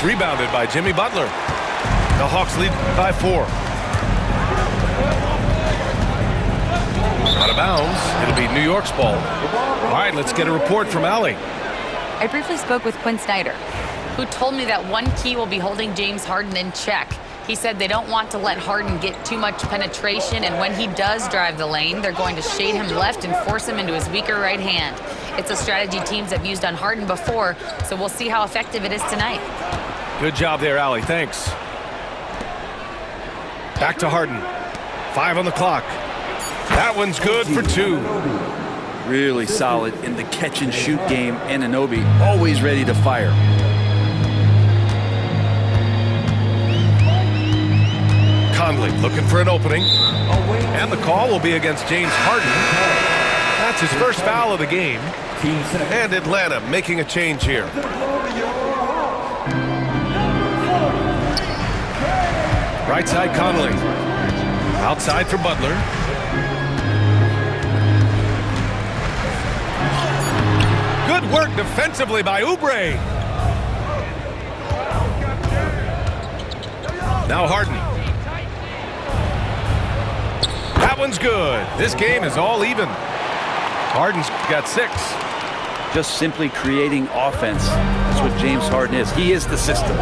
Rebounded by Jimmy Butler. The Hawks lead by 4. Out of bounds. It'll be New York's ball. All right, let's get a report from Allie. I briefly spoke with Quinn Snyder, who told me that one key will be holding James Harden in check. He said they don't want to let Harden get too much penetration, and when he does drive the lane, they're going to shade him left and force him into his weaker right hand. It's a strategy teams have used on Harden before, so we'll see how effective it is tonight. Good job there, Allie. Thanks. Back to Harden. 5 on the clock. That one's good for 2. Really solid in the catch-and-shoot game. Anunoby always ready to fire. Conley looking for an opening. And the call will be against James Harden. That's his first foul of the game. And Atlanta making a change here. Right side Conley. Outside for Butler. Good work defensively by Oubre. Now Harden. That one's good. This game is all even. Harden's got 6. Just simply creating offense. That's what James Harden is. He is the system.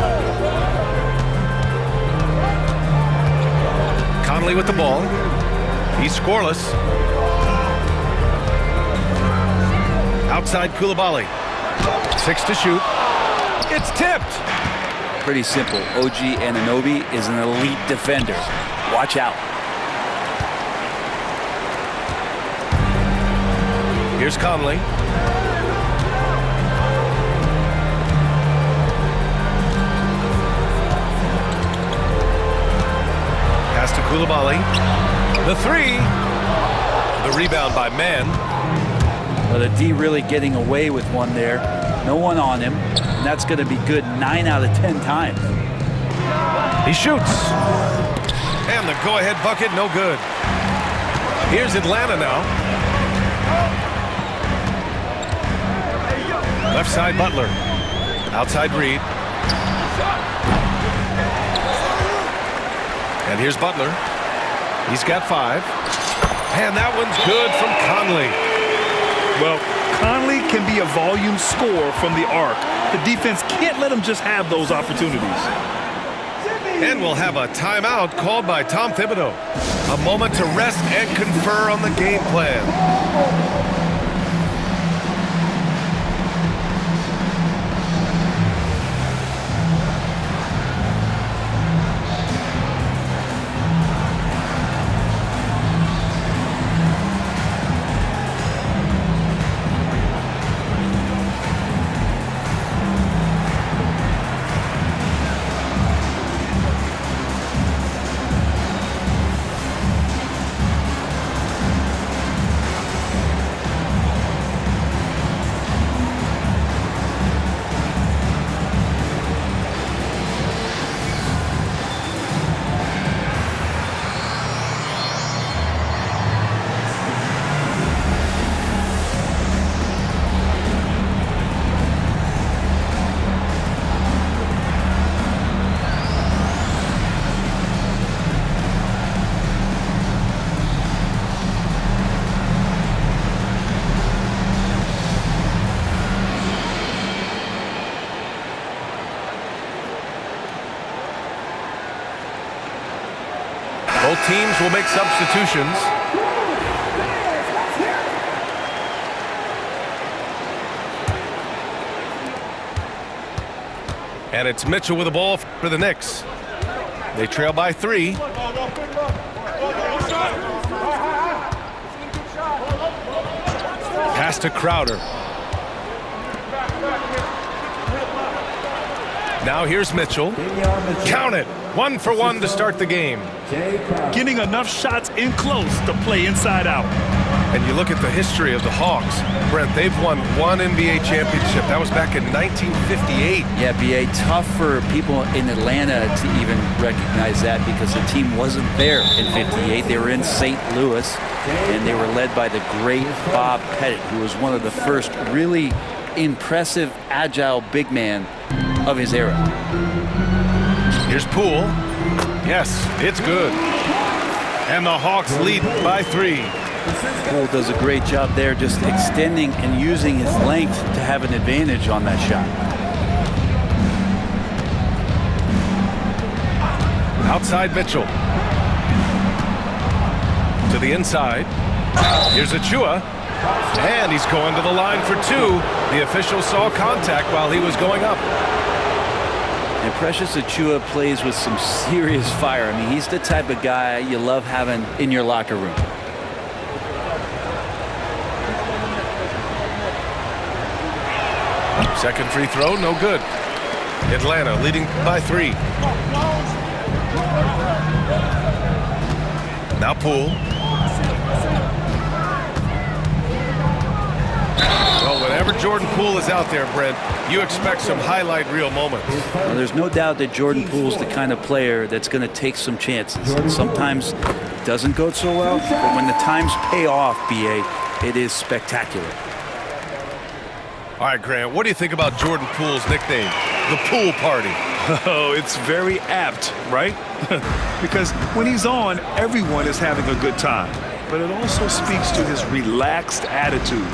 Conley with the ball. He's scoreless. Outside Coulibaly. 6 to shoot. It's tipped. Pretty simple. OG Anunoby is an elite defender. Watch out. Here's Conley. Pass to Coulibaly. The 3. The rebound by Mann. Well, the D really getting away with one there. No one on him. And that's going to be good 9 out of 10 times. He shoots. And the go-ahead bucket, no good. Here's Atlanta now. Left side Butler. Outside Reed. And here's Butler. He's got 5. And that one's good from Conley. Well, Conley can be a volume scorer from the arc. The defense can't let him just have those opportunities. And we'll have a timeout called by Tom Thibodeau. A moment to rest and confer on the game plan. Both teams will make substitutions. And it's Mitchell with the ball for the Knicks. They trail by 3. Pass to Crowder. Now here's Mitchell. Count it. 1 for 1 to start the game. Getting enough shots in close to play inside out. And you look at the history of the Hawks. Brent, they've won 1 NBA championship. That was back in 1958. Yeah, B.A., tough for people in Atlanta to even recognize that because the team wasn't there in 58. They were in St. Louis, and they were led by the great Bob Pettit, who was one of the first really impressive, agile big man of his era. Here's Poole. Yes, it's good. And the Hawks lead by 3. Poole does a great job there, just extending and using his length to have an advantage on that shot. Outside Mitchell. To the inside. Here's Achua. And he's going to the line for 2. The official saw contact while he was going up. And Precious Achua plays with some serious fire. I mean, he's the type of guy you love having in your locker room. Second free throw, no good. Atlanta leading by 3. Now Poole. Well, whenever Jordan Poole is out there, Brent, you expect some highlight reel moments. Well, there's no doubt that Jordan Poole's the kind of player that's going to take some chances. And sometimes it doesn't go so well, but when the times pay off, B.A., it is spectacular. All right, Grant, what do you think about Jordan Poole's nickname, the Pool Party? Oh, it's very apt, right? Because when he's on, everyone is having a good time. But it also speaks to his relaxed attitude.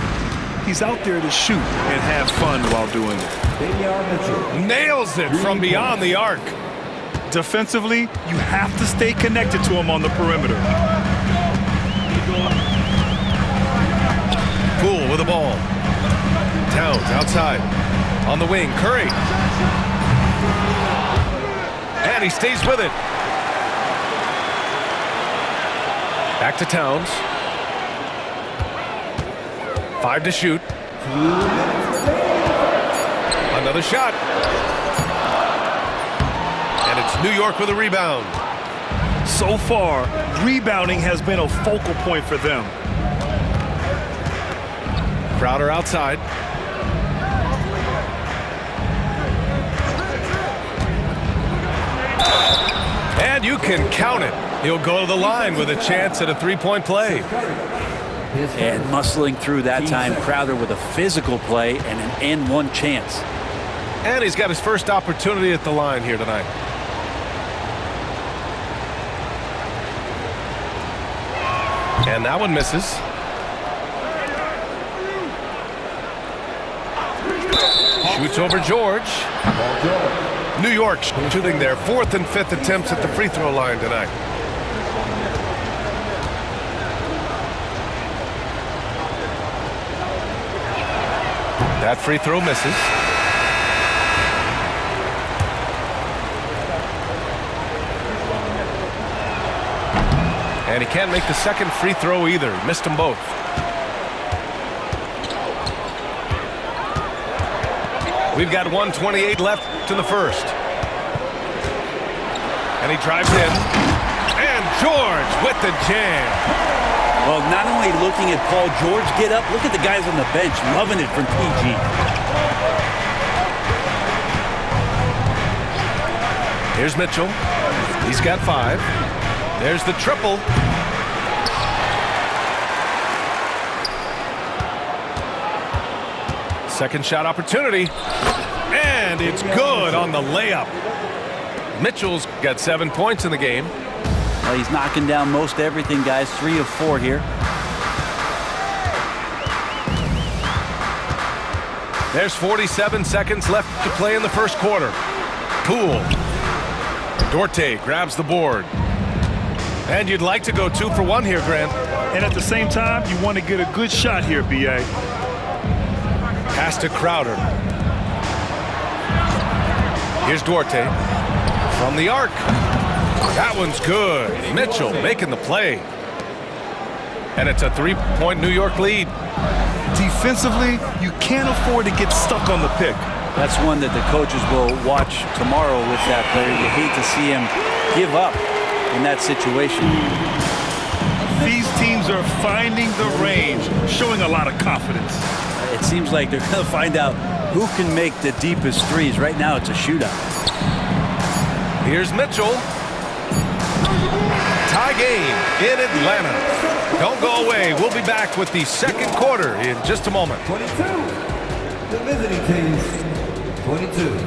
He's out there to shoot and have fun while doing it. Nails it from beyond the arc. Defensively, you have to stay connected to him on the perimeter. Poole with the ball. Towns outside. On the wing, Curry. And he stays with it. Back to Towns. 5 to shoot. Another shot. And it's New York with a rebound. So far, rebounding has been a focal point for them. Crowder outside. And you can count it. He'll go to the line with a chance at a three-point play. And muscling through that time, Crowder with a physical play and an and-one chance. And he's got his first opportunity at the line here tonight. And that one misses. Shoots over George. New York shooting their 4th and 5th attempts at the free throw line tonight. That free throw misses. And he can't make the second free throw either. Missed them both. We've got 1:28 left in the first. And he drives in. And George with the jam. Well, not only looking at Paul George get up, look at the guys on the bench loving it from PG. Here's Mitchell. He's got 5. There's the triple. Second shot opportunity. And it's good on the layup. Mitchell's got 7 points in the game. Well, he's knocking down most everything, guys. 3 of 4 here. There's 47 seconds left to play in the first quarter. Poole. Duarte grabs the board. And you'd like to go 2 for 1 here, Grant. And at the same time, you want to get a good shot here, B.A. Pass to Crowder. Here's Duarte. From the arc. That one's good. Mitchell making the play. And it's a 3-point New York lead. Defensively, you can't afford to get stuck on the pick. That's one that the coaches will watch tomorrow with that player. You hate to see him give up in that situation. These teams are finding the range, showing a lot of confidence. It seems like they're going to find out who can make the deepest threes. Right now, it's a shootout. Here's Mitchell. Tie game in Atlanta. Don't go away. We'll be back with the second quarter in just a moment. 22. The visiting teams, 22.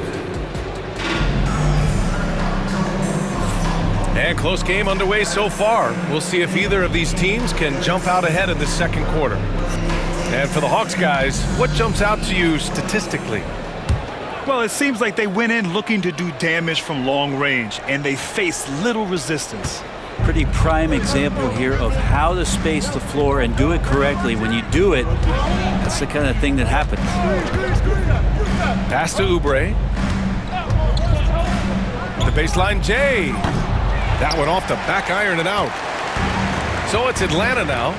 And close game underway so far. We'll see if either of these teams can jump out ahead in the second quarter. And for the Hawks guys, what jumps out to you statistically? Well, it seems like they went in looking to do damage from long range, and they faced little resistance. Pretty prime example here of how to space the floor and do it correctly. When you do it, that's the kind of thing that happens. Pass to Oubre. The baseline Jay. That one off the back iron and out. So it's Atlanta now.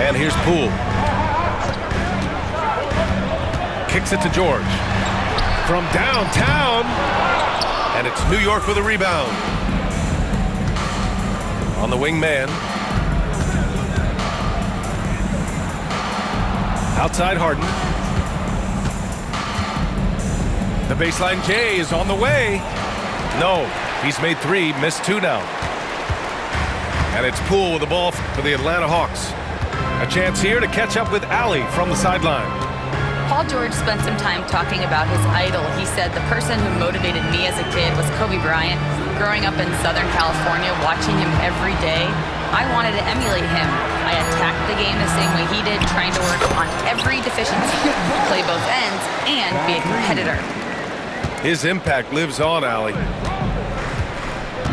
And here's Poole. Kicks it to George. From downtown. And it's New York with a rebound. On the wing man. Outside Harden. The baseline Jay is on the way. No, he's made 3, missed 2 now. And it's Poole with the ball for the Atlanta Hawks. A chance here to catch up with Allie from the sideline. Paul George spent some time talking about his idol. He said, the person who motivated me as a kid was Kobe Bryant. Growing up in Southern California, watching him every day, I wanted to emulate him. I attacked the game the same way he did, trying to work on every deficiency, play both ends, and be a competitor. His impact lives on, Allie.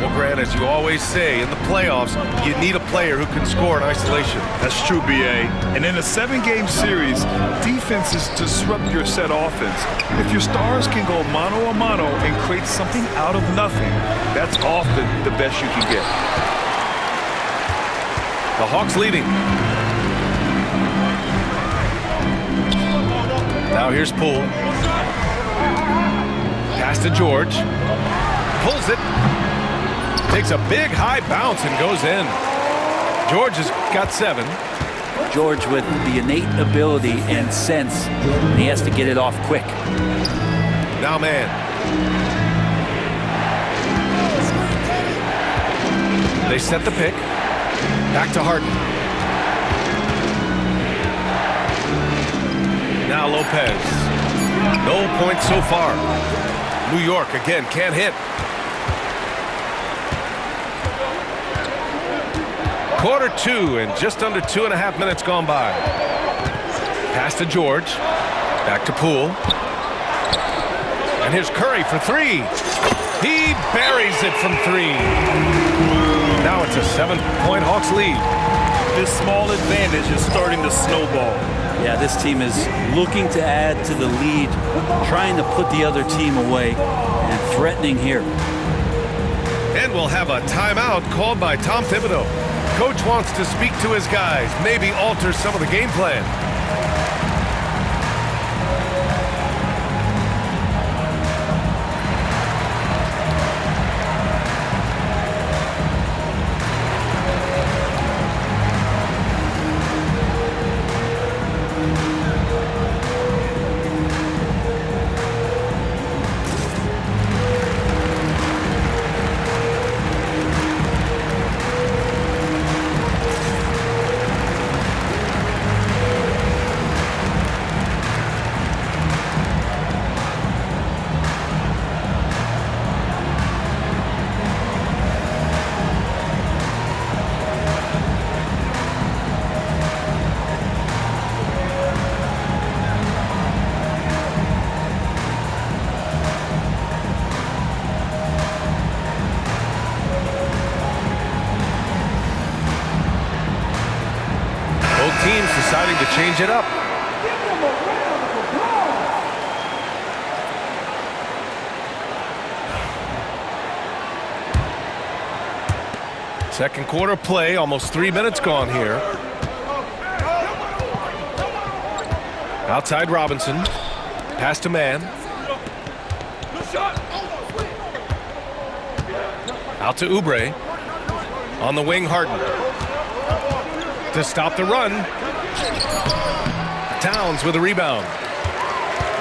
Well, Grant, as you always say, in the playoffs, you need a player who can score in isolation. That's true, B.A. And in a 7-game series, defenses disrupt your set offense. If your stars can go mano-a-mano and create something out of nothing, that's often the best you can get. The Hawks leading. Now here's Poole. Pass to George. Pulls it. Takes a big high bounce and goes in. George has got 7. George with the innate ability and sense. And he has to get it off quick. Now man. They set the pick. Back to Harden. Now Lopez. No points so far. New York again can't hit. Quarter 2 and just under 2.5 minutes gone by. Pass to George. Back to Poole. And here's Curry for 3. He buries it from 3. Now it's a 7-point Hawks lead. This small advantage is starting to snowball. Yeah, this team is looking to add to the lead, trying to put the other team away, and threatening here. And we'll have a timeout called by Tom Thibodeau. Coach wants to speak to his guys, maybe alter some of the game plan. Teams deciding to change it up. Second quarter play, almost 3 minutes gone here. Outside Robinson. Pass to man. Out to Oubre. On the wing, Harden. To stop the run. Towns with a rebound.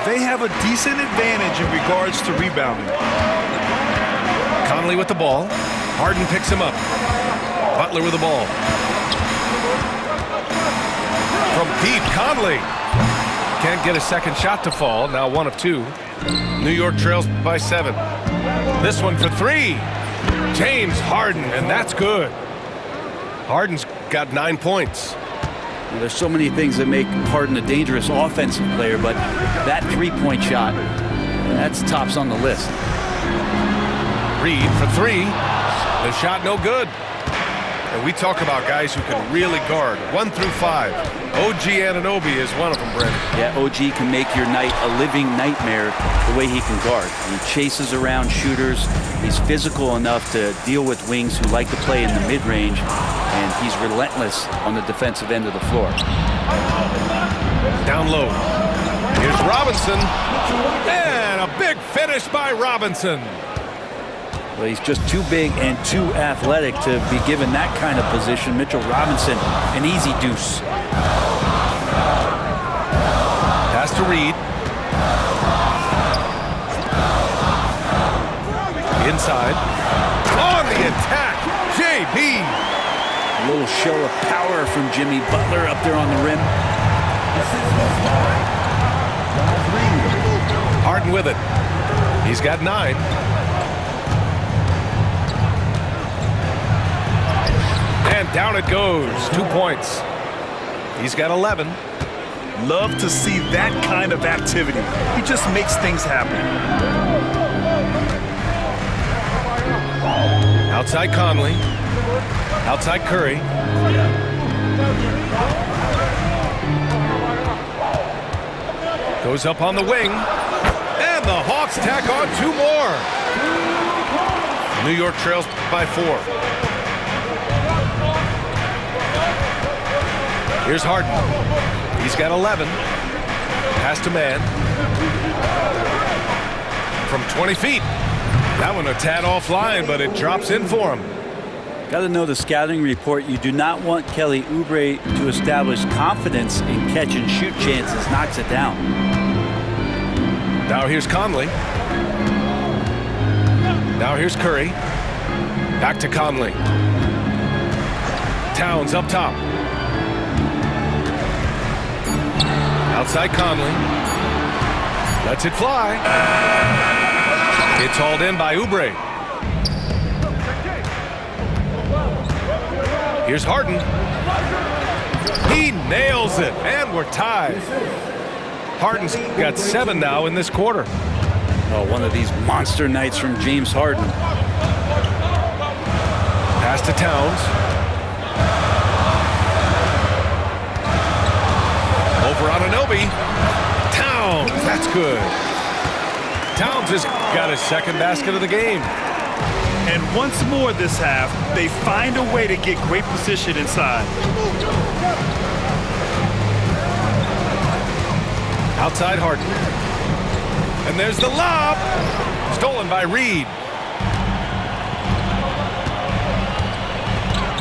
They have a decent advantage in regards to rebounding. Conley with the ball. Harden picks him up. Butler with the ball. From deep, Conley. Can't get a second shot to fall. Now 1 of 2. New York trails by 7. This one for 3. James Harden, and that's good. Harden's got 9 points. Well, there's so many things that make Harden a dangerous offensive player, but that three-point shot, that's tops on the list. Reed for 3. The shot no good. And we talk about guys who can really guard 1 through 5. OG Anunoby is one of them, Brent. Yeah, OG can make your night a living nightmare the way he can guard. He chases around shooters. He's physical enough to deal with wings who like to play in the mid-range, and he's relentless on the defensive end of the floor. Down low. Here's Robinson. And a big finish by Robinson. Well, he's just too big and too athletic to be given that kind of position. Mitchell Robinson, an easy deuce. Pass to Reed. Inside. On the attack, JB. A little show of power from Jimmy Butler up there on the rim. Harden with it. He's got 9. And down it goes. 2 points. He's got 11. Love to see that kind of activity. He just makes things happen. Outside Conley. Outside Curry. Goes up on the wing. And the Hawks tack on 2 more. New York trails by 4. Here's Harden. He's got 11. Pass to man. From 20 feet. That one a tad offline, but it drops in for him. Got to know the scouting report. You do not want Kelly Oubre to establish confidence in catch and shoot chances. Knocks it down. Now here's Conley. Now here's Curry. Back to Conley. Towns up top. Outside Conley. Lets it fly. It's hauled in by Oubre. Here's Harden. He nails it, and we're tied. Harden's got 7 now in this quarter. Oh, one of these monster nights from James Harden. Pass to Towns. Over Anunoby. Towns, that's good. Towns has got his 2nd basket of the game. And once more this half, they find a way to get great position inside. Outside Harden. And there's the lob. Stolen by Reed.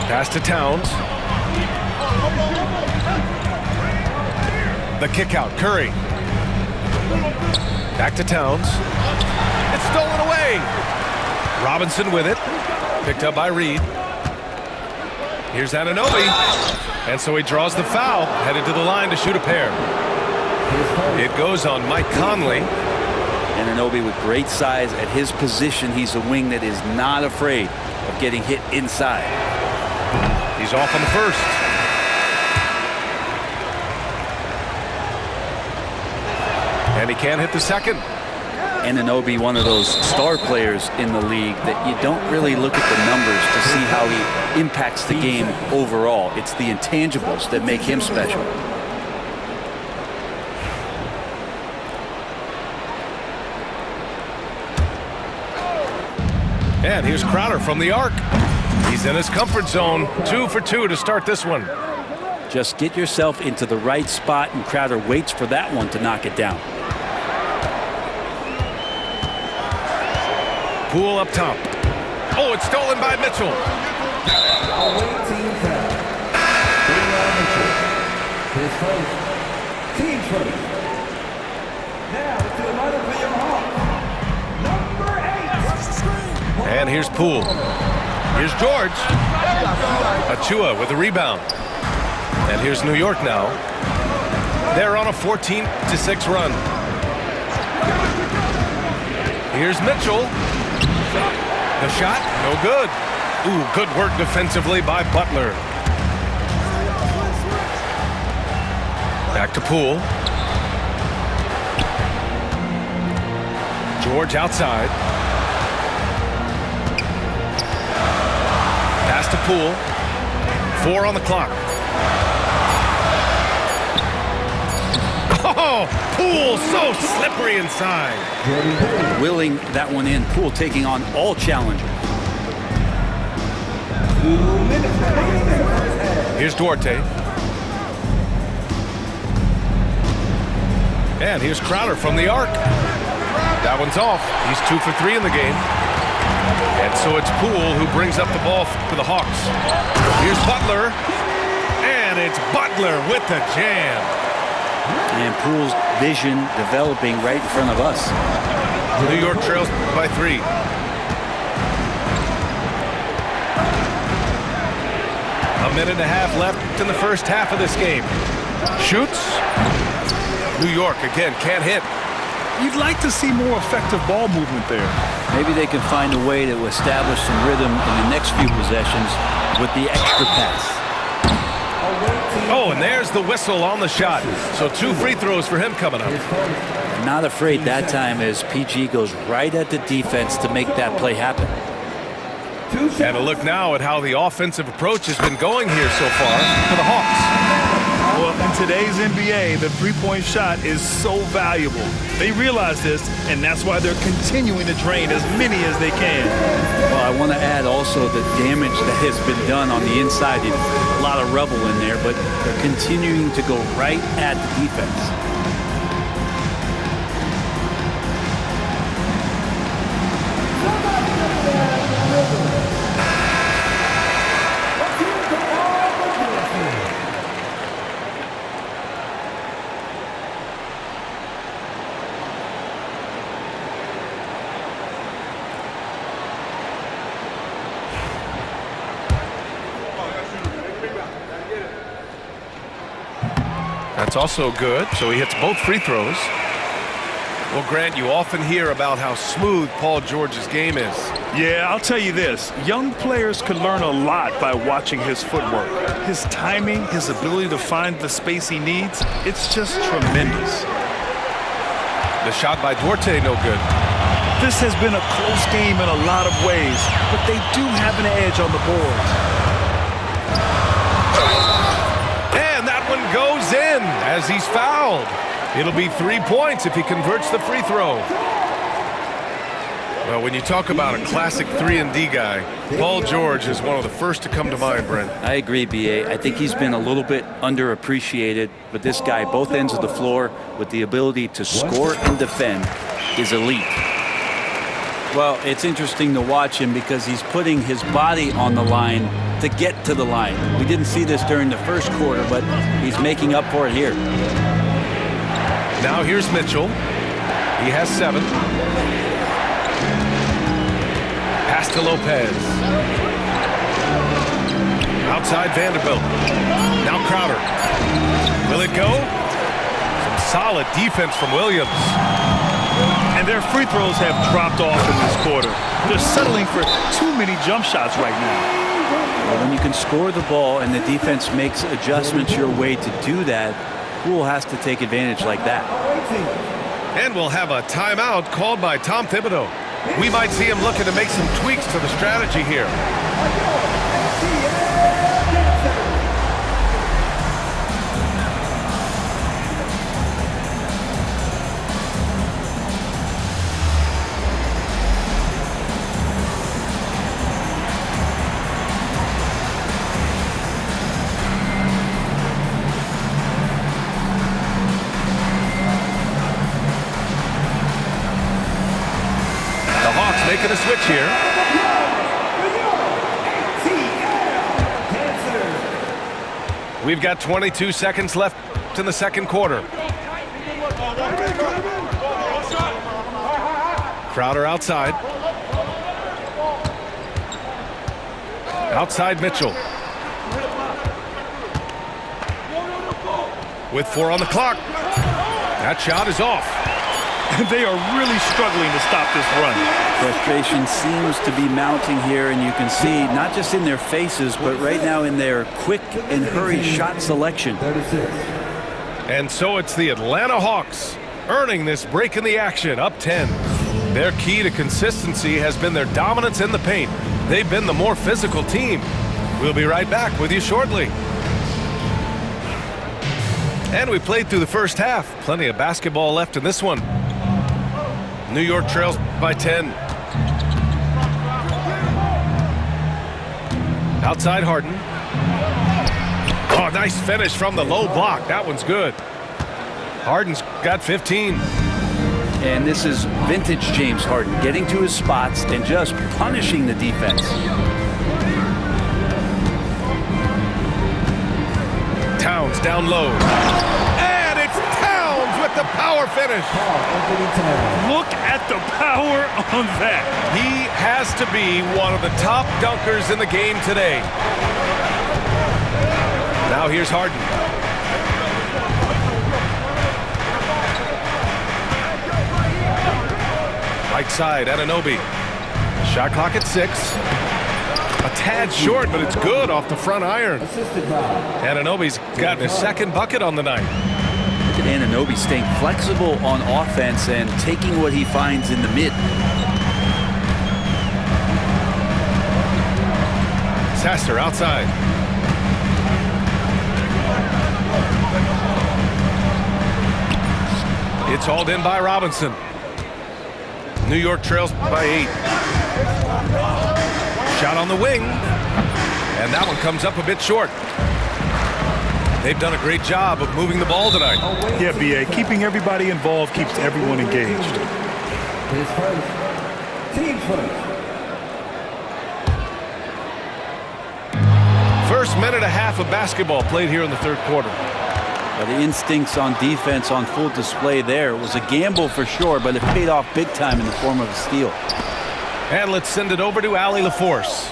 Pass to Towns. The kick out, Curry. Back to Towns. It's stolen away. Robinson with it. Picked up by Reed. Here's Anunoby. And so he draws the foul. Headed to the line to shoot a pair. It goes on Mike Conley. Anunoby with great size at his position. He's a wing that is not afraid of getting hit inside. He's off on the first. And he can't hit the second. Anunoby, one of those star players in the league that you don't really look at the numbers to see how he impacts the game overall. It's the intangibles that make him special. And here's Crowder from the arc. He's in his comfort zone. 2 for 2 to start this one. Just get yourself into the right spot, and Crowder waits for that one to knock it down. Poole up top. Oh, it's stolen by Mitchell. His first, team first. Now to the line for your Hawks. Number 8. And here's Poole. Here's George. Achua with a rebound. And here's New York now. They're on a 14-6 run. Here's Mitchell. The shot, no good. Ooh, good work defensively by Butler. Back to Poole. George outside. Pass to Poole. 4 on the clock. Oh, Poole so slippery inside. Willing that one in. Poole taking on all challengers. Here's Duarte. And here's Crowder from the arc. That one's off. He's 2 for 3 in the game. And so it's Poole who brings up the ball for the Hawks. Here's Butler. And it's Butler with the jam. And Poole's vision developing right in front of us. New York trails by 3. A minute and a half left in the first half of this game. Shoots. New York again can't hit. You'd like to see more effective ball movement there. Maybe they can find a way to establish some rhythm in the next few possessions with the extra pass. Oh, and there's the whistle on the shot. So 2 free throws for him coming up. Not afraid that time as PG goes right at the defense to make that play happen. And a look now at how the offensive approach has been going here so far for the Hawks. Well, in today's NBA, the three-point shot is so valuable. They realize this, and that's why they're continuing to drain as many as they can. Well, I want to add also the damage that has been done on the inside. A lot of rubble in there, but they're continuing to go right at the defense. That's also good, so he hits both free throws. Well, Grant, you often hear about how smooth Paul George's game is. Yeah, I'll tell you this. Young players can learn a lot by watching his footwork. His timing, his ability to find the space he needs, it's just tremendous. The shot by Duarte, no good. This has been a close game in a lot of ways, but they do have an edge on the boards. And that one goes in as he's fouled. It'll be 3 points if he converts the free throw. Well, when you talk about a classic 3-and-D guy, Paul George is one of the first to come to mind, Brent. I agree, B.A. I think he's been a little bit underappreciated, but this guy, both ends of the floor, with the ability to score and defend, is elite. Well, it's interesting to watch him because he's putting his body on the line to get to the line. We didn't see this during the first quarter, but he's making up for it here. Now here's Mitchell. He has 7. Pass to Lopez. Outside Vanderbilt. Now Crowder. Will it go? Some solid defense from Williams. And their free throws have dropped off in this quarter. They're settling for too many jump shots right now. Well, when you can score the ball and the defense makes adjustments your way to do that, Poole has to take advantage like that. And we'll have a timeout called by Tom Thibodeau. We might see him looking to make some tweaks to the strategy here. Making a switch here. We've got 22 seconds left in the second quarter. Crowder outside. Outside Mitchell. With 4 on the clock. That shot is off. and they are really struggling to stop this run. Frustration seems to be mounting here, and you can see not just in their faces, but right now in their quick and hurried shot selection. 36. And so it's the Atlanta Hawks earning this break in the action, up 10. Their key to consistency has been their dominance in the paint. They've been the more physical team. We'll be right back with you shortly. And we played through the first half. Plenty of basketball left in this one. New York trails by 10. Outside Harden. Oh, nice finish from the low block. That one's good. Harden's got 15. And this is vintage James Harden, getting to his spots and just punishing the defense. Towns down low. And it's Towns with the power finish. Look at the power on that. He has to be one of the top dunkers in the game today. Now here's Harden. Right side, Anunoby. Shot clock at 6. A tad short, but it's good off the front iron. Anunoby's gotten his second bucket on the night. Look at Anunoby staying flexible on offense and taking what he finds in the mid. Sasser outside. It's hauled in by Robinson. New York trails by 8. Shot on the wing. And that one comes up a bit short. They've done a great job of moving the ball tonight. Yeah, B.A., keeping everybody involved keeps everyone engaged. His first. Team first. First minute and a half of basketball played here in the third quarter. The instincts on defense on full display there. It was a gamble for sure, but it paid off big time in the form of a steal. And let's send it over to Allie LaForce.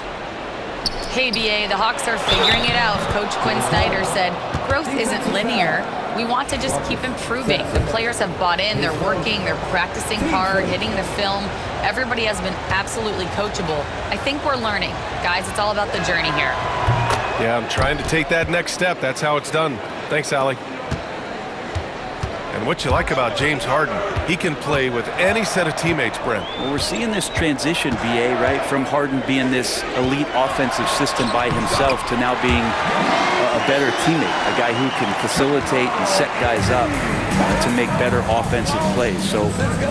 Hey, BA, the Hawks are figuring it out. Coach Quinn Snyder said, growth isn't linear. We want to just keep improving. The players have bought in. They're working. They're practicing hard, hitting the film. Everybody has been absolutely coachable. I think we're learning. Guys, it's all about the journey here. Yeah, I'm trying to take that next step. That's how it's done. Thanks, Allie. And what you like about James Harden, he can play with any set of teammates, Brent. Well, we're seeing this transition, BA, right, from Harden being this elite offensive system by himself to now being a better teammate, a guy who can facilitate and set guys up to make better offensive plays. So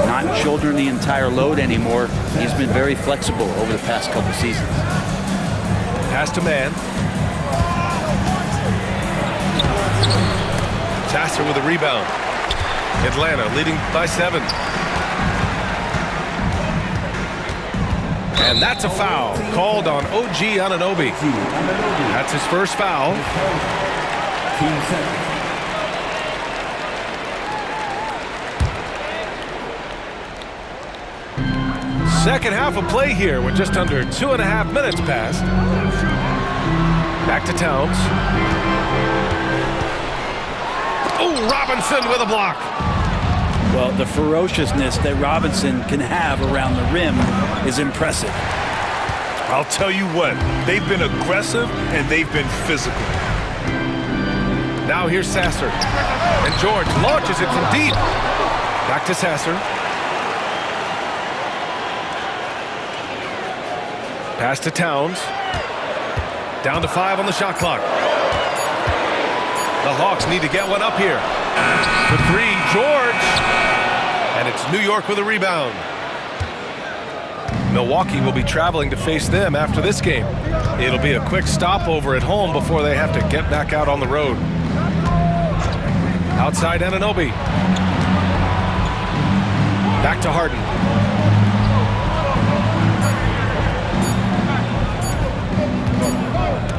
not shouldering the entire load anymore. He's been very flexible over the past couple seasons. Pass to man. Sasser with a rebound. Atlanta leading by 7. And that's a foul called on OG Anunoby. That's his first foul. Team second. Second half of play here with just under 2.5 minutes passed. Back to Towns. Oh, Robinson with a block. Well, the ferociousness that Robinson can have around the rim is impressive. I'll tell you what, they've been aggressive and they've been physical. Now here's Sasser. And George launches it from deep. Back to Sasser. Pass to Towns. Down to 5 on the shot clock. The Hawks need to get one up here. For 3, George. And it's New York with a rebound. Milwaukee will be traveling to face them after this game. It'll be a quick stopover at home before they have to get back out on the road. Outside Anunoby. Back to Harden.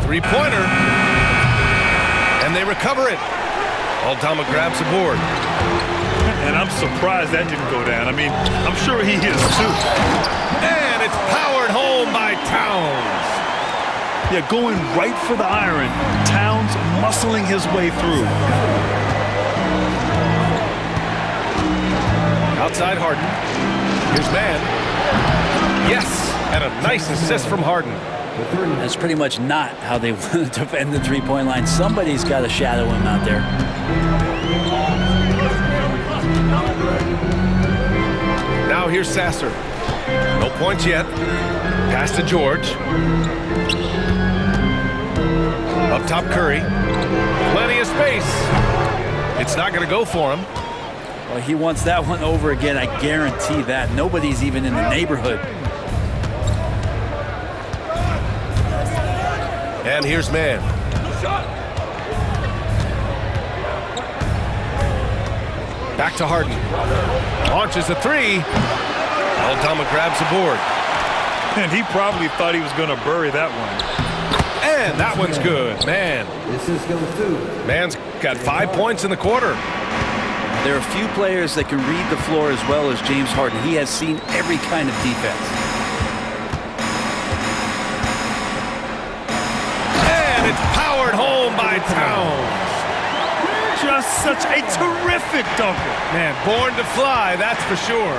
Three-pointer. And they recover it. Aldama grabs the board. And I'm surprised that didn't go down. I mean, I'm sure he is too. And it's powered home by Towns. Yeah, going right for the iron. Towns muscling his way through. Outside Harden. Here's Mann. Yes, and a nice assist from Harden. That's pretty much not how they want to defend the three-point line. Somebody's got to shadow him out there. Now here's Sasser. No points yet. Pass to George. Up top, Curry. Plenty of space. It's not going to go for him. Well, he wants that one over again, I guarantee that. Nobody's even in the neighborhood. And here's Mann. Back to Harden. Launches a three. Aldama grabs the board. And he probably thought he was going to bury that one. And that one's good. Man. This is goes to Mann's got 5 points in the quarter. There are few players that can read the floor as well as James Harden. He has seen every kind of defense. And it's powered home by Towns. Just such a terrific dunker. Man, born to fly, that's for sure.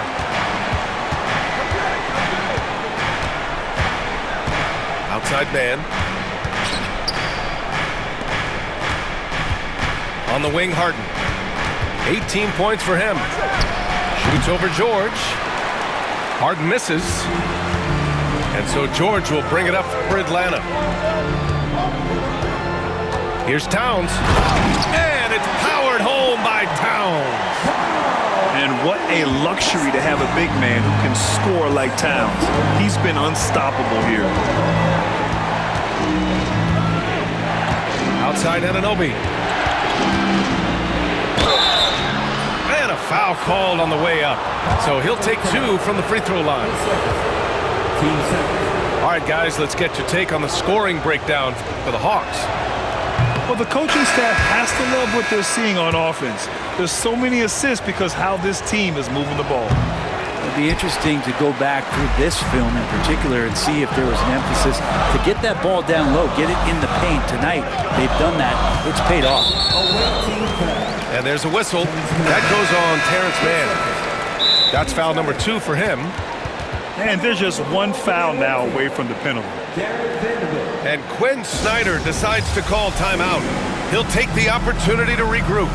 Outside Mann. On the wing, Harden. 18 points for him. Shoots over George. Harden misses. And so George will bring it up for Atlanta. Here's Towns. And it's powered home by Towns. And what a luxury to have a big man who can score like Towns. He's been unstoppable here. Outside Anunoby. And a foul called on the way up. So he'll take 2 from the free throw line. Team 7. All right, guys, let's get your take on the scoring breakdown for the Hawks. Well, the coaching staff has to love what they're seeing on offense. There's so many assists because how this team is moving the ball. It'd be interesting to go back through this film in particular and see if there was an emphasis to get that ball down low, get it in the paint. Tonight, they've done that. It's paid off. And there's a whistle. That goes on Terrence Mann. That's foul number 2 for him. And there's just one foul now away from the penalty. And Quinn Snyder decides to call timeout. He'll take the opportunity to regroup.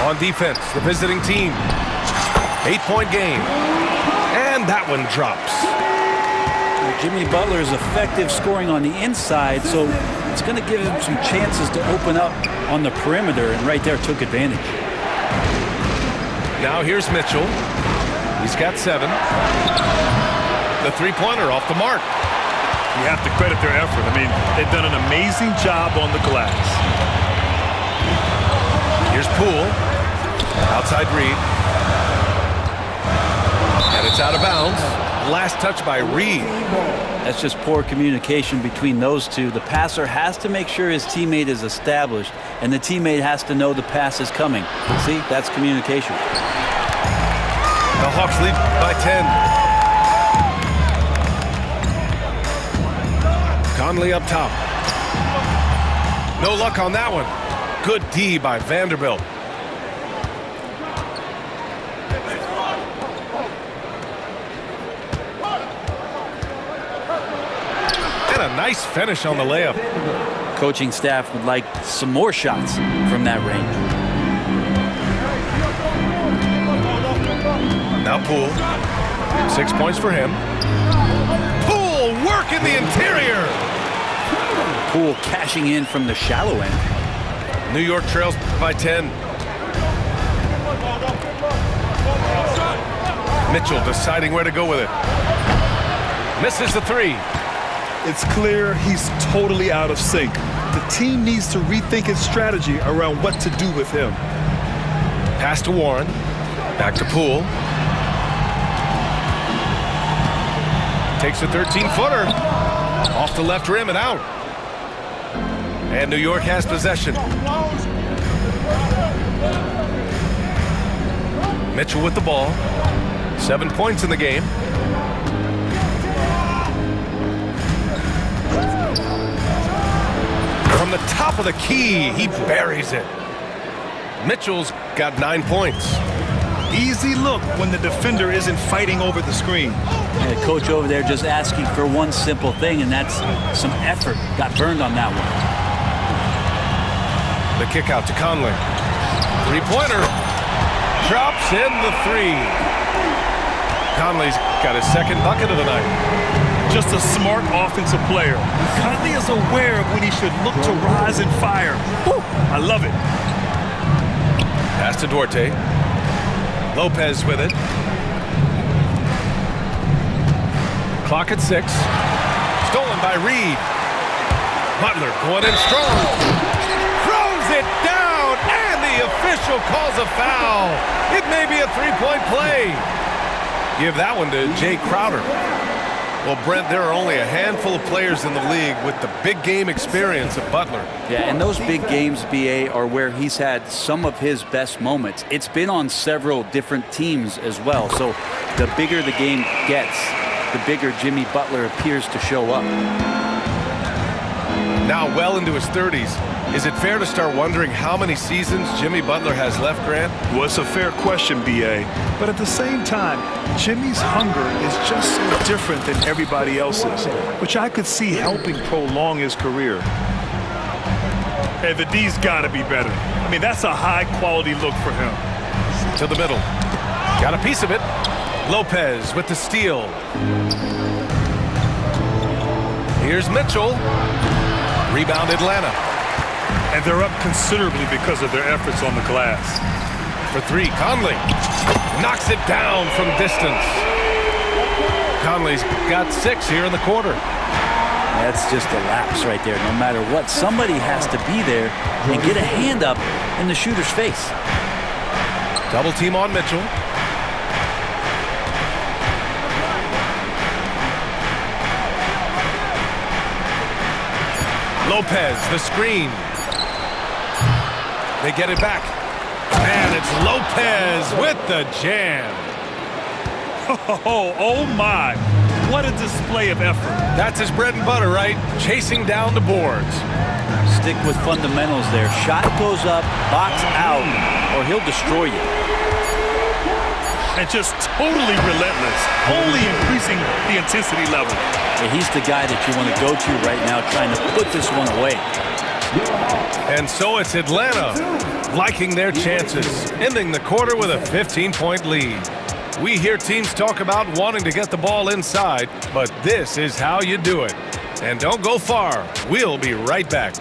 On defense, the visiting team. 8-point game. And that one drops. Jimmy Butler is effective scoring on the inside, so it's going to give him some chances to open up on the perimeter, and right there took advantage. Now here's Mitchell. He's got 7. The three-pointer off the mark. You have to credit their effort. I mean, they've done an amazing job on the glass. Here's Poole. Outside Reed. And it's out of bounds. Last touch by Reed. That's just poor communication between those two. The passer has to make sure his teammate is established, and the teammate has to know the pass is coming. See, that's communication. The Hawks lead by 10. Conley up top. No luck on that one. Good D by Vanderbilt. And a nice finish on the layup. Coaching staff would like some more shots from that range. Now Poole. 6 points for him. Poole work in the interior. Poole cashing in from the shallow end. New York trails by 10. Mitchell deciding where to go with it. Misses the three. It's clear he's totally out of sync. The team needs to rethink its strategy around what to do with him. Pass to Warren. Back to Poole. Takes a 13-footer. Off the left rim and out. And New York has possession. Mitchell with the ball. 7 points in the game. From the top of the key, he buries it. Mitchell's got 9 points. Easy look when the defender isn't fighting over the screen. And the coach over there just asking for one simple thing, and that's some effort. Got burned on that one. The kick out to Conley. Three-pointer. Drops in the three. Conley's got his second bucket of the night. Just a smart offensive player. Conley is aware of when he should look to rise and fire. Woo, I love it. Pass to Duarte. Lopez with it. Clock at 6. Stolen by Reed. Butler going in strong. Throws it down, and the official calls a foul. It may be a three-point play. Give that one to Jay Crowder. Well, Brent, there are only a handful of players in the league with the big game experience of Butler. Yeah, and those big games, BA, are where he's had some of his best moments. It's been on several different teams as well. So the bigger the game gets, the bigger Jimmy Butler appears to show up. Now well into his 30s. Is it fair to start wondering how many seasons Jimmy Butler has left, Grant? Well, it's a fair question, B.A. But at the same time, Jimmy's hunger is just so different than everybody else's, which I could see helping prolong his career. Hey, the D's got to be better. I mean, that's a high-quality look for him. To the middle. Got a piece of it. Lopez with the steal. Here's Mitchell. Rebound Atlanta. And they're up considerably because of their efforts on the glass. For three, Conley knocks it down from distance. Conley's got 6 here in the quarter. That's just a lapse right there. No matter what, somebody has to be there and get a hand up in the shooter's face. Double team on Mitchell. Lopez, the screen. They get it back. And it's Lopez with the jam. Oh my. What a display of effort. That's his bread and butter, right? Chasing down the boards. Stick with fundamentals there. Shot goes up, box out, or he'll destroy you. And just totally relentless, only increasing the intensity level. Yeah, he's the guy that you want to go to right now, trying to put this one away. And so it's Atlanta liking their chances, ending the quarter with a 15-point lead. We hear teams talk about wanting to get the ball inside, but this is how you do it. And don't go far. We'll be right back.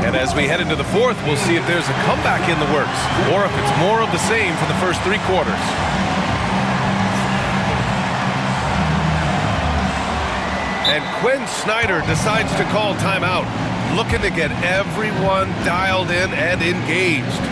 And as we head into the fourth, we'll see if there's a comeback in the works or if it's more of the same for the first 3 quarters. And Quinn Snyder decides to call timeout, looking to get everyone dialed in and engaged.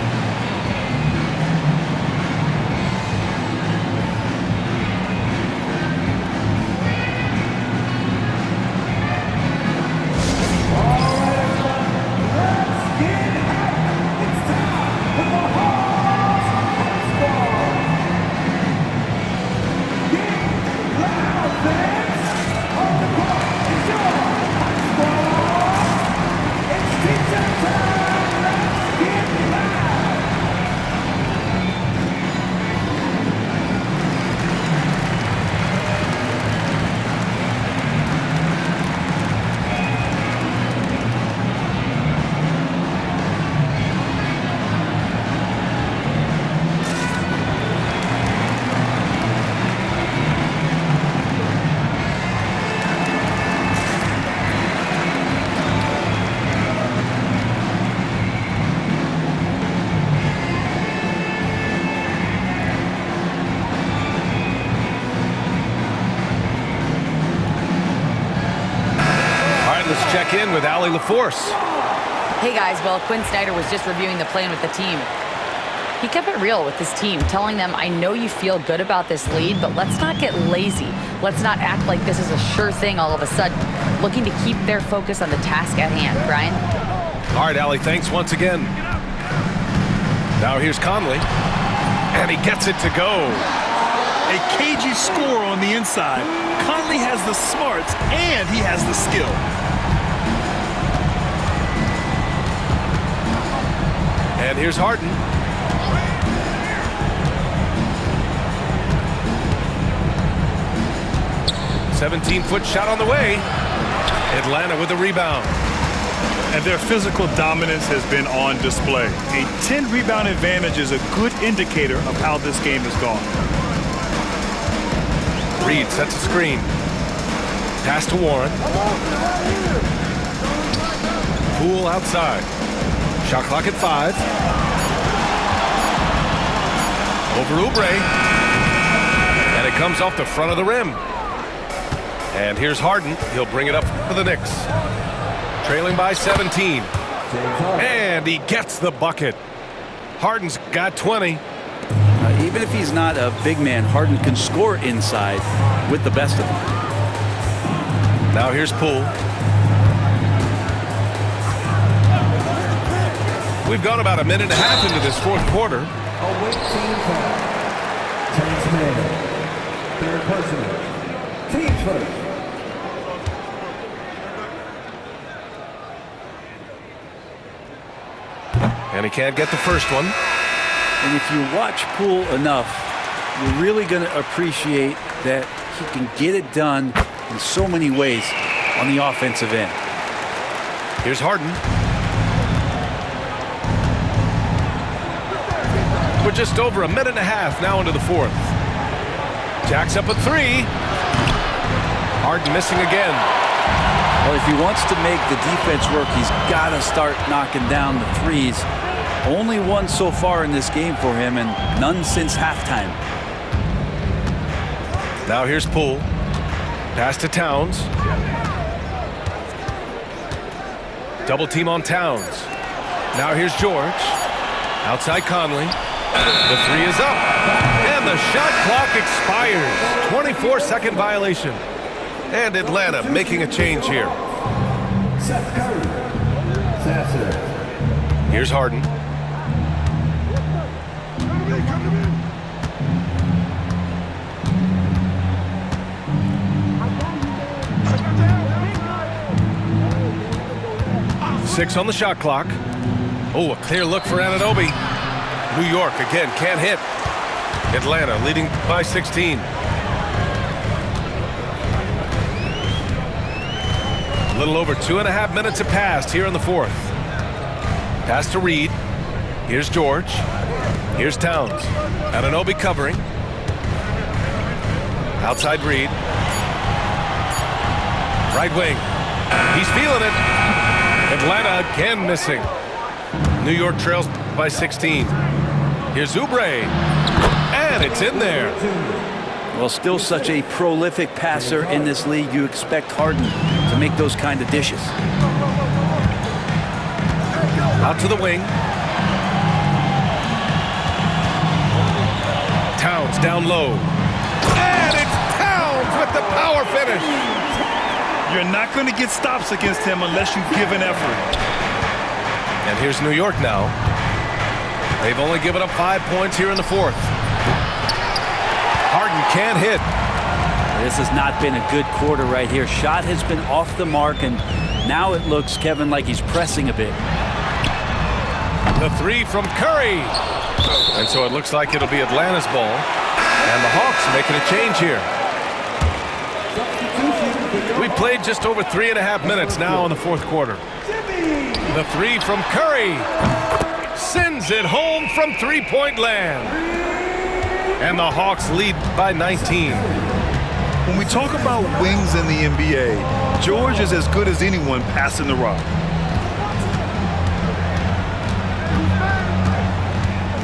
check in with Allie LaForce. Hey guys, well, Quinn Snyder was just reviewing the plan with the team. He kept it real with his team, telling them, I know you feel good about this lead, but let's not get lazy. Let's not act like this is a sure thing all of a sudden. Looking to keep their focus on the task at hand. Brian? All right, Allie, thanks once again. Now here's Conley, and he gets it to go. A cagey score on the inside. Conley has the smarts, and he has the skill. And here's Harden. 17-foot shot on the way. Atlanta with the rebound. And their physical dominance has been on display. A 10-rebound advantage is a good indicator of how this game has gone. Reed sets a screen. Pass to Warren. Poole outside. Shot clock at 5. Over Oubre. And it comes off the front of the rim. And here's Harden. He'll bring it up for the Knicks. Trailing by 17. And he gets the bucket. Harden's got 20. Even if he's not a big man, Harden can score inside with the best of them. Now here's Poole. We've gone about a minute and a half into this fourth quarter. Away team foul. 10's man. Third personal. Teams first. And he can't get the first one. And if you watch Poole enough, you're really going to appreciate that he can get it done in so many ways on the offensive end. Here's Harden. We're just over a minute and a half now into the fourth. Jacks up a 3. Harden missing again. Well, if he wants to make the defense work, he's got to start knocking down the threes. Only one so far in this game for him, and none since halftime. Now here's Poole. Pass to Towns. Double team on Towns. Now here's George. Outside Conley. The 3 is up. And the shot clock expires. 24-second violation. And Atlanta making a change here. Seth Curry. Sasser. Here's Harden. Six on the shot clock. Oh, a clear look for Anunoby. New York again can't hit. Atlanta leading by 16. A little over 2.5 minutes have passed here in the fourth. Pass to Reed. Here's George. Here's Towns. Anunoby covering. Outside Reed. Right wing. He's feeling it. Atlanta again missing. New York trails by 16. Here's Oubre. And it's in there. Well, still such a prolific passer in this league. You expect Harden to make those kind of dishes. Out to the wing. Towns down low. And it's Towns with the power finish. You're not going to get stops against him unless you give an effort. And here's New York now. They've only given up 5 points here in the fourth. Harden can't hit. This has not been a good quarter right here. Shot has been off the mark, and now it looks, Kevin, like he's pressing a bit. The 3 from Curry. And so it looks like it'll be Atlanta's ball. And the Hawks making a change here. We played just over 3.5 minutes now in the fourth quarter. The 3 from Curry. Sends it home from three-point land. And the Hawks lead by 19. When we talk about wings in the NBA, George is as good as anyone passing the rock.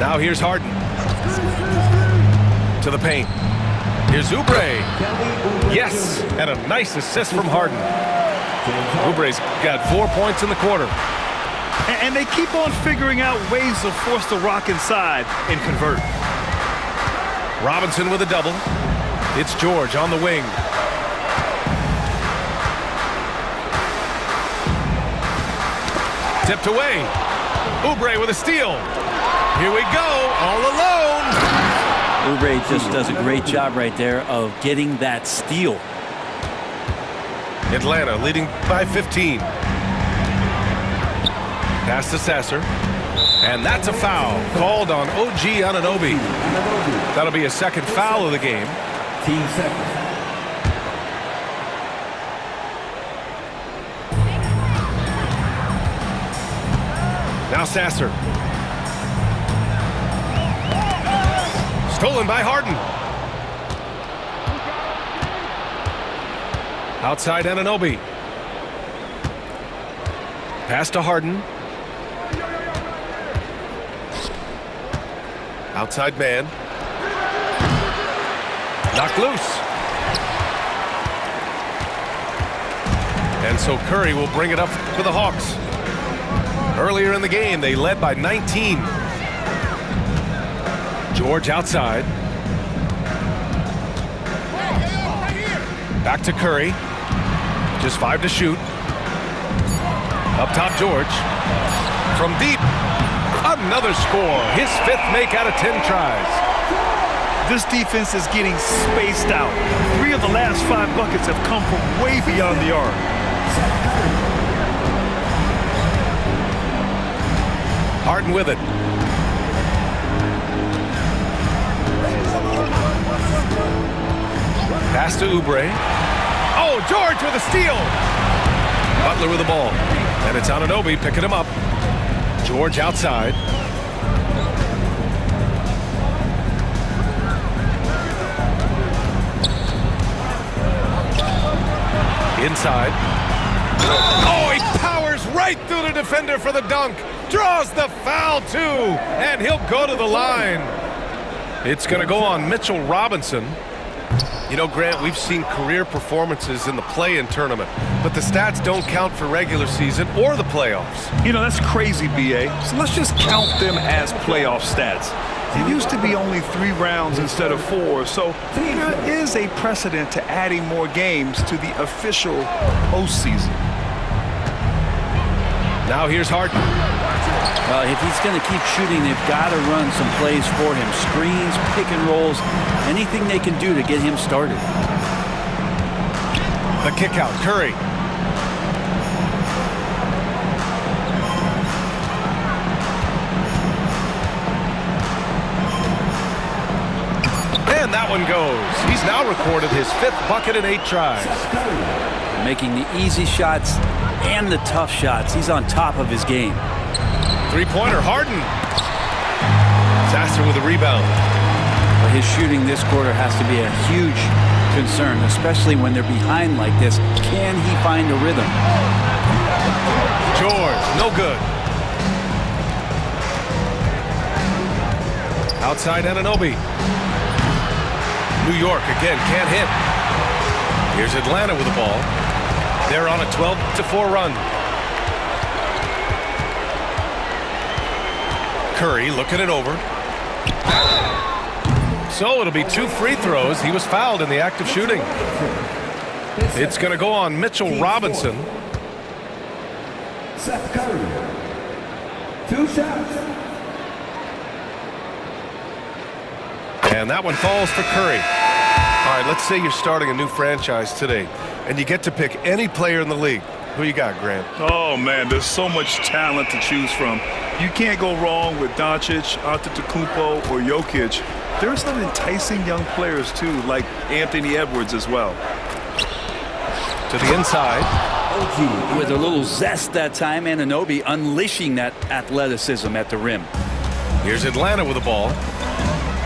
Now here's Harden. To the paint. Here's Oubre. Yes, and a nice assist from Harden. Oubre's got 4 points in the quarter. And they keep on figuring out ways to force the rock inside and convert. Robinson with a double. It's George on the wing. Tipped away. Oubre with a steal. Here we go, all alone. Oubre just does a great job right there of getting that steal. Atlanta leading by 15. Pass to Sasser. And that's a foul called on OG Anunoby. That'll be a second foul of the game. 15 seconds. Now Sasser. Stolen by Harden. Outside Anunoby. Pass to Harden. Outside man. Knocked loose. And so Curry will bring it up for the Hawks. Earlier in the game, they led by 19. George outside. Back to Curry. Just 5 to shoot. Up top, George. From deep. Another score. His 5th make out of 10 tries. This defense is getting spaced out. 3 of the last 5 buckets have come from way beyond the arc. Harden with it. Pass to Oubre. Oh, George with a steal. Butler with the ball. And it's Anunoby picking him up. George outside. Inside. Oh, he powers right through the defender for the dunk. Draws the foul, too. And he'll go to the line. It's going to go on Mitchell Robinson. You know, Grant, we've seen career performances in the play-in tournament, but the stats don't count for regular season or the playoffs. You know, that's crazy, B.A. So let's just count them as playoff stats. It used to be only 3 rounds instead of 4, so there is a precedent to adding more games to the official postseason. Now here's Harden. Well, if he's going to keep shooting, they've got to run some plays for him. Screens, pick and rolls, anything they can do to get him started. The kick out, Curry. And that one goes. He's now recorded his 5th bucket in 8 tries. Making the easy shots and the tough shots. He's on top of his game. 3-pointer, Harden. Sasser with a rebound. But his shooting this quarter has to be a huge concern, especially when they're behind like this. Can he find a rhythm? George, no good. Outside Anunoby. New York again can't hit. Here's Atlanta with the ball. They're on a 12-4 run. Curry looking it over. So it'll be 2 free throws. He was fouled in the act of shooting. It's going to go on Mitchell Robinson. Seth Curry. 2 shots. And that one falls for Curry. All right, let's say you're starting a new franchise today, and you get to pick any player in the league. Who you got, Grant? Oh, man, there's so much talent to choose from. You can't go wrong with Doncic, Antetokounmpo, or Jokic. There are some enticing young players, too, like Anthony Edwards as well. To the inside. With a little zest that time, Anunoby unleashing that athleticism at the rim. Here's Atlanta with the ball.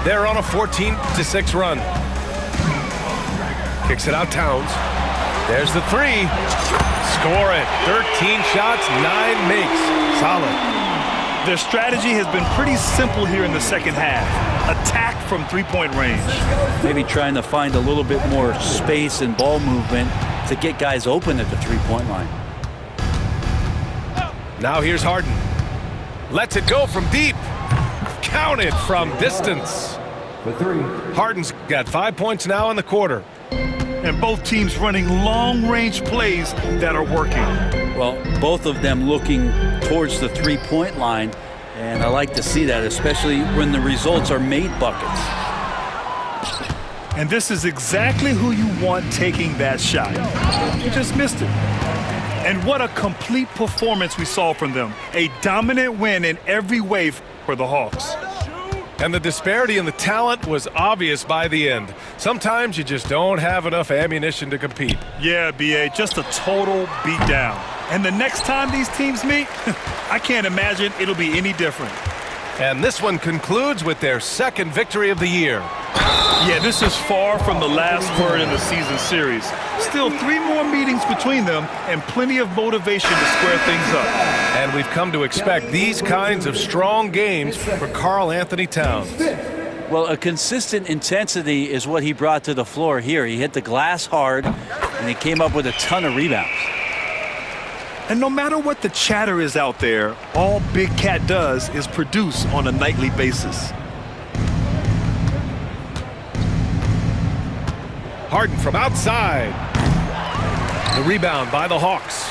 They're on a 14-6 run. Kicks it out, Towns. There's the 3. Score it. 13 shots, 9 makes. Solid. Their strategy has been pretty simple here in the second half. Attack from 3-point range. Maybe trying to find a little bit more space and ball movement to get guys open at the three-point line. Now here's Harden. Lets it go from deep. Counted from distance. For 3. Harden's got 5 points now in the quarter. And both teams running long-range plays that are working. Well, both of them looking towards the three-point line, and I like to see that, especially when the results are made buckets. And this is exactly who you want taking that shot. You just missed it. And what a complete performance we saw from them. A dominant win in every way for the Hawks. And the disparity in the talent was obvious by the end. Sometimes you just don't have enough ammunition to compete. Yeah, B.A., just a total beatdown. And the next time these teams meet, I can't imagine it'll be any different. And this one concludes with their second victory of the year. Yeah, this is far from the last word in the season series. Still 3 more meetings between them and plenty of motivation to square things up. And we've come to expect these kinds of strong games for Karl Anthony Towns. Well, a consistent intensity is what he brought to the floor here. He hit the glass hard, and he came up with a ton of rebounds. And no matter what the chatter is out there, all Big Cat does is produce on a nightly basis. Harden from outside. The rebound by the Hawks.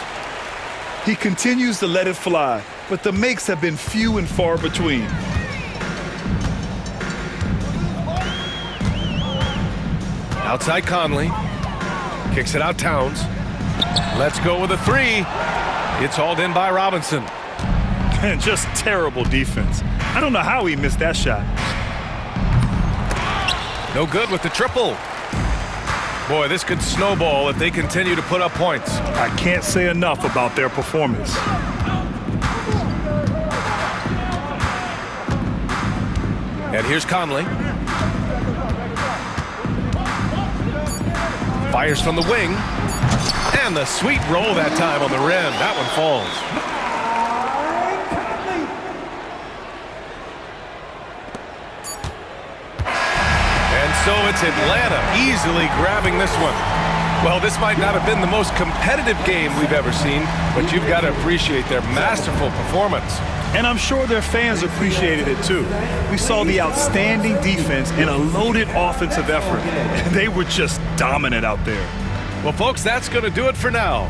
He continues to let it fly, but the makes have been few and far between. Outside Conley. Kicks it out Towns. Let's go with a 3. It's hauled in by Robinson. And just terrible defense. I don't know how he missed that shot. No good with the triple. Boy, this could snowball if they continue to put up points. I can't say enough about their performance. And here's Conley. Fires from the wing. And the sweet roll that time on the rim. That one falls. And so it's Atlanta easily grabbing this one. Well, this might not have been the most competitive game we've ever seen, but you've got to appreciate their masterful performance. And I'm sure their fans appreciated it too. We saw the outstanding defense and a loaded offensive effort. And they were just dominant out there. Well, folks, that's going to do it for now.